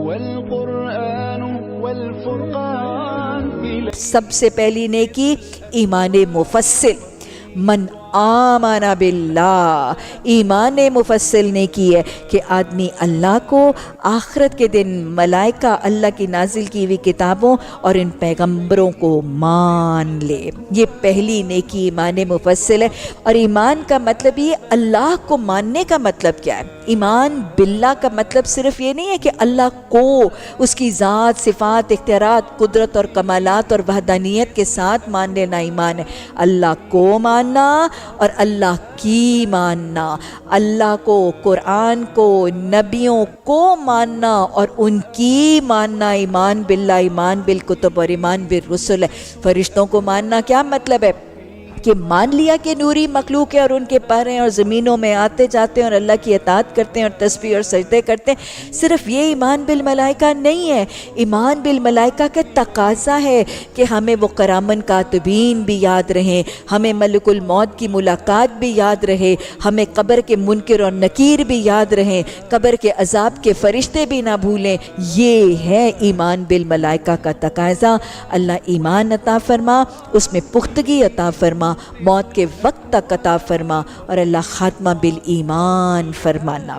والقرآن والفرقان. سب سے پہلی نیکی ایمان مفصل، من آمن باللہ، ایمان مفصل نے کی ہے کہ آدمی اللہ کو، آخرت کے دن، ملائکہ، اللہ کی نازل کی ہوئی کتابوں اور ان پیغمبروں کو مان لے. یہ پہلی نیکی ایمان مفصل ہے. اور ایمان کا مطلب یہ اللہ کو ماننے کا مطلب کیا ہے؟ ایمان باللہ کا مطلب صرف یہ نہیں ہے کہ اللہ کو، اس کی ذات، صفات، اختیارات، قدرت اور کمالات اور وحدانیت کے ساتھ مان لینا ایمان ہے. اللہ کو ماننا اور اللہ کی ماننا، اللہ کو، قرآن کو، نبیوں کو ماننا اور ان کی ماننا. ایمان باللہ، ایمان بالکتب اور ایمان بالرسل. فرشتوں کو ماننا کیا مطلب ہے؟ کہ مان لیا کہ نوری مخلوق ہے اور ان کے پر ہیں اور زمینوں میں آتے جاتے ہیں اور اللہ کی اطاعت کرتے ہیں اور تسبیح اور سجدے کرتے ہیں. صرف یہ ایمان بالملائکہ نہیں ہے. ایمان بالملائکہ کا تقاضا ہے کہ ہمیں وہ کرامن کاتبین بھی یاد رہیں، ہمیں ملک الموت کی ملاقات بھی یاد رہے، ہمیں قبر کے منکر اور نکیر بھی یاد رہیں، قبر کے عذاب کے فرشتے بھی نہ بھولیں. یہ ہے ایمان بالملائکہ کا تقاضا. اللہ ایمان عطا فرما، اس میں پختگی عطا فرما، موت کے وقت تک عطا فرما، اور اللہ خاتمہ بالایمان فرمانا.